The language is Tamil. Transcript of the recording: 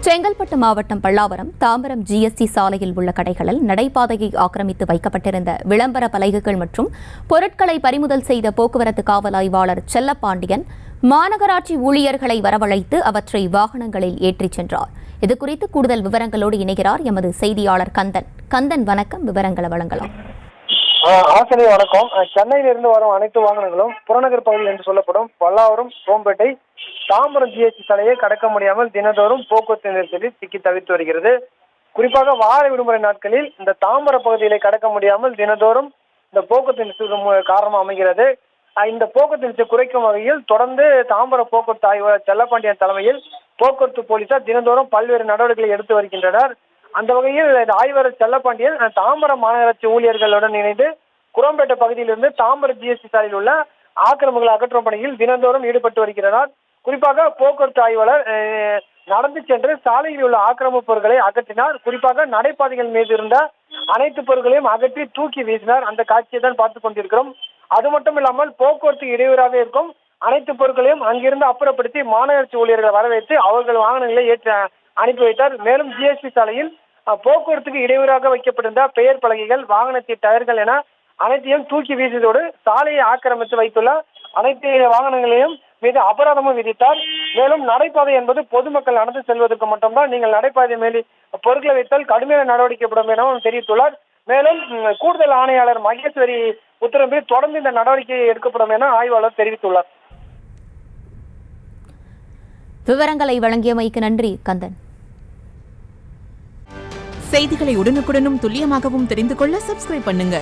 செங்கல்பட்டு மாவட்டம் பல்லாவரம் தாம்பரம் ஜிஎஸ்டி சாலையில் உள்ள கடைகளில் நடைபாதையை ஆக்கிரமித்து வைக்கப்பட்டிருந்த விளம்பர பலகைகள் மற்றும் பொருட்களை பறிமுதல் செய்த போக்குவரத்து காவல் ஆய்வாளர் செல்லப்பாண்டியன் மாநகராட்சி ஊழியர்களை வரவழைத்து அவற்றை வாகனங்களில் ஏற்றிச் சென்றார். இதுகுறித்து கூடுதல் விவரங்களோடு இணைகிறார் எமது செய்தியாளர் கந்தன். கந்தன், வணக்கம். விவரங்களை வழங்கலாம். ஆசிரியர் வணக்கம். சென்னையிலிருந்து வரும் அனைத்து வாகனங்களும் புறநகர் பகுதி என்று சொல்லப்படும் பல்லாவரம், சோம்பேட்டை, தாம்பரம் ஜிஎஸ்டி சாலையை கடக்க முடியாமல் தினந்தோறும் போக்குவரத்து நெரிசலில் சிக்கி தவித்து வருகிறது. குறிப்பாக வார விடுமுறை நாட்களில் இந்த தாம்பரம் பகுதிகளை கடக்க முடியாமல் தினந்தோறும் இந்த போக்குவரத்து நெரிசல் காரணமாக அமைகிறது. இந்த போக்குவரத்து நெரிசல் குறைக்கும் வகையில் தொடர்ந்து தாம்பரம் போக்குவரத்து ஆய்வாளர் செல்லப்பாண்டியன் தலைமையில் போக்குவரத்து போலீசார் தினந்தோறும் பல்வேறு நடவடிக்கைகளை எடுத்து வருகின்றனர். அந்த வகையில் ஆய்வாளர் செல்லப்பாண்டியன் தாம்பரம் மாநகராட்சி ஊழியர்களுடன் இணைந்து குரம்பேட்டை பகுதியிலிருந்து தாம்பரம் ஜிஎஸ்டி சாலையில் உள்ள ஆக்கிரமிப்புகளை அகற்றும் பணியில் தினந்தோறும் ஈடுபட்டு வருகிறார். குறிப்பாக போக்குவரத்து ஆய்வாளர் நடந்து சென்று சாலையில் உள்ள ஆக்கிரமிப்பு பொருட்களை அகற்றினார். குறிப்பாக நடைபாதைகள் மீது இருந்த அனைத்து பொருட்களையும் அகற்றி தூக்கி வீசினார். அந்த காட்சியை தான் பார்த்துக் கொண்டிருக்கிறோம். அது மட்டும் இல்லாமல் போக்குவரத்து இடையூறாக இருக்கும் அனைத்து பொருட்களையும் அங்கிருந்து அப்புறப்படுத்தி மாநகராட்சி ஊழியர்களை வரவேற்று அவர்கள் வாகனங்களை அனுப்பி வைத்தார். மேலும் ஜிஎஸ்டி சாலையில் போக்குவரத்துக்கு இடையூறாக வைக்கப்பட்டிருந்த பெயர் பலகைகள், வாகனத்தின் டயர்கள் என அனைத்தையும் தூக்கி வீசியதோடு சாலையை ஆக்கிரமித்து வைத்துள்ள அனைத்து வாகனங்களையும் மீது அபராதமும் விதித்தார். மேலும் நடைபாதை என்பது பொதுமக்கள் நடந்து செல்வதற்கு மட்டும்தான், நீங்கள் நடைபாதை மேலே பொருட்களை வைத்தால் கடுமையான நடவடிக்கைப்படும் எனவும் தெரிவித்துள்ளார். மேலும் கூடுதல் ஆணையாளர் மகேஸ்வரி உத்தரவில் தொடர்ந்து இந்த நடவடிக்கை எடுக்கப்படும் என ஆய்வாளர் தெரிவித்துள்ளார். விவரங்களை வழங்கியமைக்கு நன்றி, கந்தன். செய்திகளை உடனுக்குடனும் துல்லியமாகவும் தெரிந்து கொள்ள சப்ஸ்கிரைப் பண்ணுங்க.